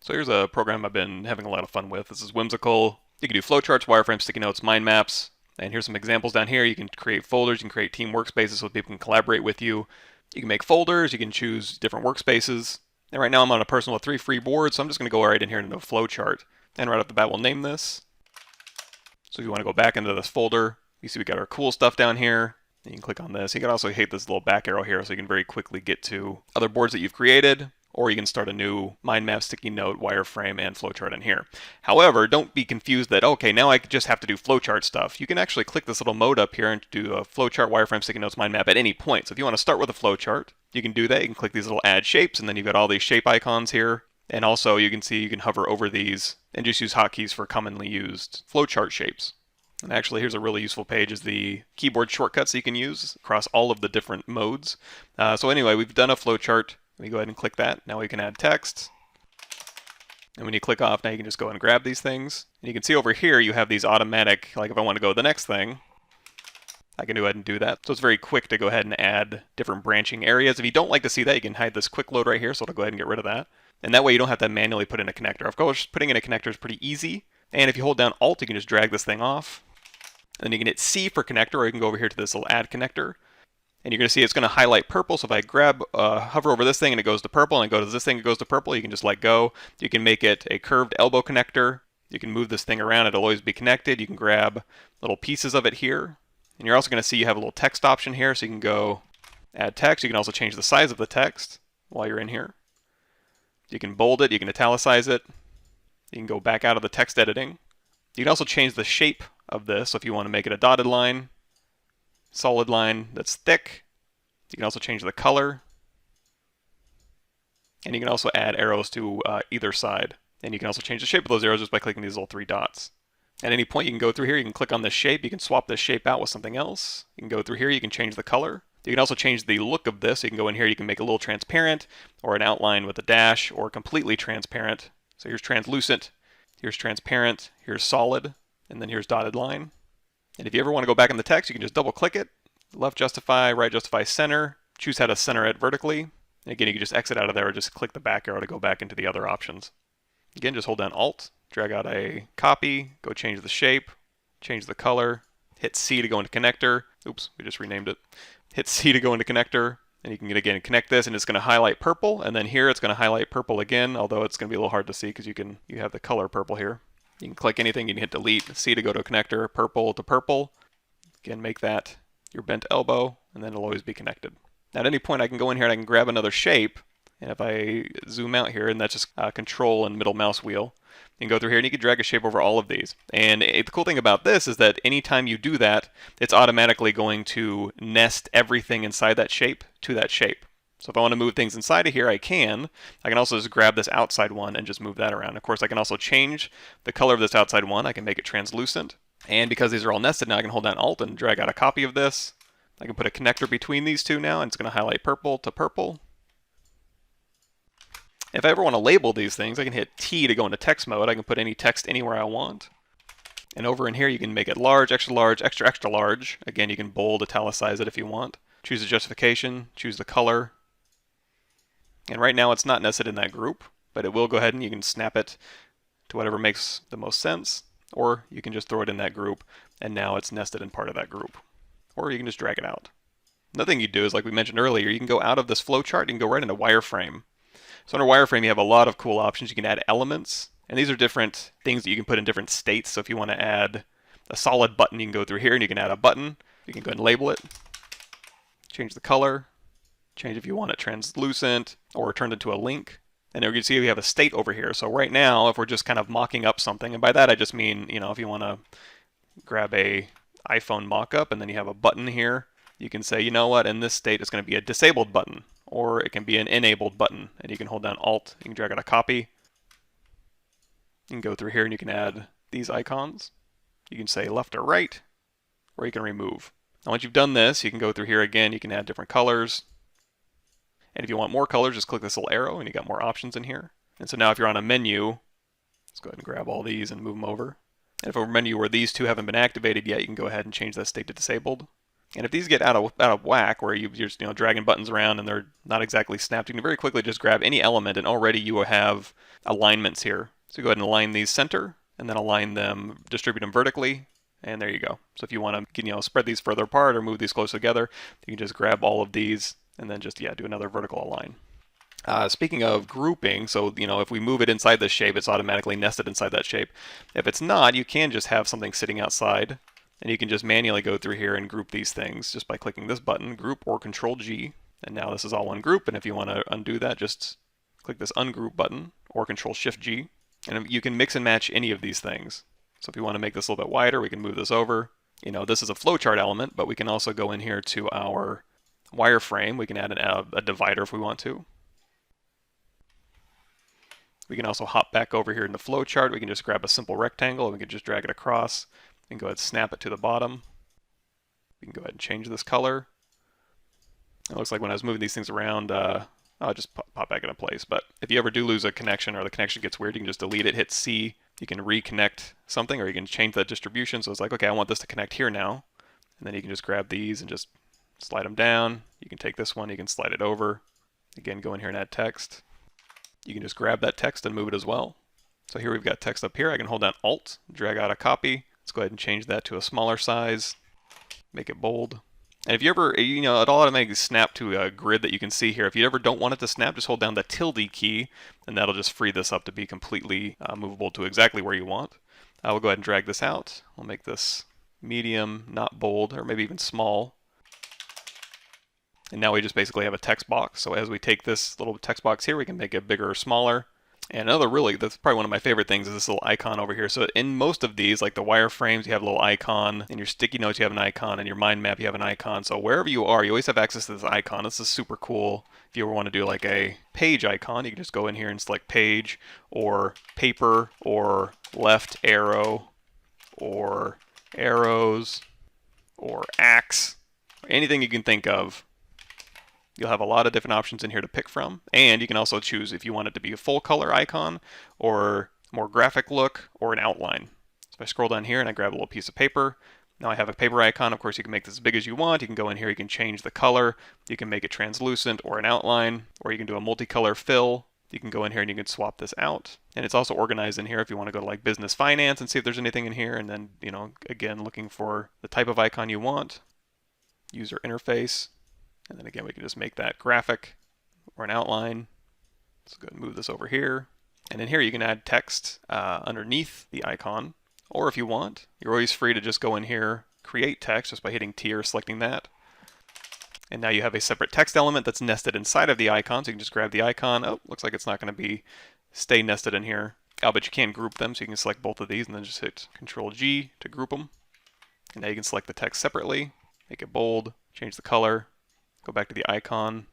So here's a program I've been having a lot of fun with. This is Whimsical. You can do flowcharts, wireframes, sticky notes, mind maps. And here's some examples down here. You can create folders, you can create team workspaces so people can collaborate with you. You can make folders, you can choose different workspaces. And right now I'm on a personal with 3 free boards, so I'm just going to go right in here into a flowchart. And right off the bat we'll name this. So if you want to go back into this folder, you see we got our cool stuff down here. You can click on this. You can also hit this little back arrow here so you can very quickly get to other boards that you've created, or you can start a new mind map, sticky note, wireframe, and flowchart in here. However, don't be confused that, okay, now I just have to do flowchart stuff. You can actually click this little mode up here and do a flowchart, wireframe, sticky notes, mind map at any point. So if you want to start with a flowchart, you can do that. You can click these little add shapes, and then you've got all these shape icons here. And also you can see you can hover over these and just use hotkeys for commonly used flowchart shapes. And actually, here's a really useful page, is the keyboard shortcuts you can use across all of the different modes. So anyway, we've done a flowchart. Let me go ahead and click that. Now we can add text. And when you click off, now you can just go and grab these things. And you can see over here you have these automatic, like if I want to go to the next thing, I can go ahead and do that. So it's very quick to go ahead and add different branching areas. If you don't like to see that, you can hide this quick load right here, so it'll go ahead and get rid of that. And that way you don't have to manually put in a connector. Of course, putting in a connector is pretty easy. And if you hold down Alt, you can just drag this thing off. And then you can hit C for connector, or you can go over here to this little add connector. And you're going to see it's going to highlight purple. So if I grab, hover over this thing and it goes to purple, and I go to this thing, it goes to purple, you can just let go. You can make it a curved elbow connector. You can move this thing around. It'll always be connected. You can grab little pieces of it here. And you're also going to see you have a little text option here. So you can go add text. You can also change the size of the text while you're in here. You can bold it. You can italicize it. You can go back out of the text editing. You can also change the shape of this. So if you want to make it a dotted line, solid line that's thick, you can also change the color. And you can also add arrows to either side. And you can also change the shape of those arrows just by clicking these little 3 dots. At any point you can go through here, you can click on this shape, you can swap this shape out with something else. You can go through here, you can change the color. You can also change the look of this. You can go in here, you can make it a little transparent, or an outline with a dash, or completely transparent. So here's translucent, here's transparent, here's solid, and then here's dotted line. And if you ever want to go back in the text, you can just double click it, left justify, right justify, center, choose how to center it vertically. And again, you can just exit out of there or just click the back arrow to go back into the other options. Again, just hold down Alt, drag out a copy, go change the shape, change the color, hit C to go into connector. Oops, we just renamed it. Hit C to go into connector, and you can again connect this, and it's going to highlight purple, and then here it's going to highlight purple again, although it's going to be a little hard to see because you have the color purple here. You can click anything, you can hit delete, C to go to a connector, purple to purple. Again, make that your bent elbow, and then it'll always be connected. Now at any point I can go in here and I can grab another shape, and if I zoom out here, and that's just control and middle mouse wheel, you can go through here and you can drag a shape over all of these. And the cool thing about this is that anytime you do that, it's automatically going to nest everything inside that shape to that shape. So if I want to move things inside of here, I can. I can also just grab this outside one and just move that around. Of course, I can also change the color of this outside one. I can make it translucent. And because these are all nested now, I can hold down Alt and drag out a copy of this. I can put a connector between these two now, and it's going to highlight purple to purple. If I ever want to label these things, I can hit T to go into text mode. I can put any text anywhere I want. And over in here, you can make it large, extra large, extra, extra large. Again, you can bold, italicize it if you want. Choose the justification, choose the color. And right now it's not nested in that group, but it will go ahead and you can snap it to whatever makes the most sense, or you can just throw it in that group and now it's nested in part of that group. Or you can just drag it out. Another thing you do is, like we mentioned earlier, you can go out of this flowchart, you can go right into Wireframe. So under Wireframe you have a lot of cool options. You can add elements, and these are different things that you can put in different states. So if you want to add a solid button, you can go through here and you can add a button. You can go ahead and label it, change the color, change if you want it translucent or turned into a link. And there you can see we have a state over here. So right now, if we're just kind of mocking up something, and by that I just mean, if you want to grab a iPhone mock-up and then you have a button here, you can say, you know what, in this state it's going to be a disabled button, or it can be an enabled button. And you can hold down Alt, you can drag out a copy. You can go through here and you can add these icons. You can say left or right, or you can remove. Now once you've done this, you can go through here again, you can add different colors. And if you want more colors, just click this little arrow and you got more options in here. And so now if you're on a menu, let's go ahead and grab all these and move them over. And if a menu where these two haven't been activated yet, you can go ahead and change that state to disabled. And if these get out of whack, where you're just dragging buttons around and they're not exactly snapped, you can very quickly just grab any element, and already you will have alignments here. So go ahead and align these center, and then align them, distribute them vertically, and there you go. So if you want to spread these further apart or move these closer together, you can just grab all of these and then just do another vertical align. Speaking of grouping, so if we move it inside this shape, it's automatically nested inside that shape. If it's not, you can just have something sitting outside, and you can just manually go through here and group these things just by clicking this button, Group or Control G, and now this is all one group. And if you want to undo that, just click this Ungroup button or Control Shift G, and you can mix and match any of these things. So if you want to make this a little bit wider, we can move this over. This is a flowchart element, but we can also go in here to our wireframe. We can add a divider if we want to. We can also hop back over here in the flowchart. We can just grab a simple rectangle and we can just drag it across. We can go ahead and snap it to the bottom. We can go ahead and change this color. It looks like when I was moving these things around, I'll just pop back into place. But if you ever do lose a connection or the connection gets weird, you can just delete it, hit C. You can reconnect something, or you can change the distribution. So it's like, okay, I want this to connect here now. And then you can just grab these and just slide them down. You can take this one, you can slide it over. Again, go in here and add text. You can just grab that text and move it as well. So here we've got text up here. I can hold down Alt, drag out a copy. Let's go ahead and change that to a smaller size, make it bold. And if you ever, it all automatically snap to a grid that you can see here. If you ever don't want it to snap, just hold down the tilde key, and that'll just free this up to be completely movable to exactly where you want. We'll go ahead and drag this out. We'll make this medium, not bold, or maybe even small. And now we just basically have a text box. So as we take this little text box here, we can make it bigger or smaller. And that's probably one of my favorite things, is this little icon over here. So in most of these, like the wireframes, you have a little icon. In your sticky notes, you have an icon. In your mind map, you have an icon. So wherever you are, you always have access to this icon. This is super cool. If you ever want to do like a page icon, you can just go in here and select page, or paper, or left arrow, or arrows, or axe, or anything you can think of. You'll have a lot of different options in here to pick from, and you can also choose if you want it to be a full color icon, or more graphic look, or an outline. So if I scroll down here and I grab a little piece of paper, now I have a paper icon. Of course, you can make this as big as you want. You can go in here, you can change the color, you can make it translucent or an outline, or you can do a multicolor fill. You can go in here and you can swap this out. And it's also organized in here if you want to go to like business finance and see if there's anything in here, and then, again, looking for the type of icon you want, user interface. And then again, we can just make that graphic or an outline. Let's go ahead and move this over here. And in here, you can add text underneath the icon. Or if you want, you're always free to just go in here, create text just by hitting T or selecting that. And now you have a separate text element that's nested inside of the icon. So you can just grab the icon. Oh, looks like it's not going to stay nested in here. But you can group them. So you can select both of these and then just hit Control G to group them. And now you can select the text separately, make it bold, change the color. Go back to the icon,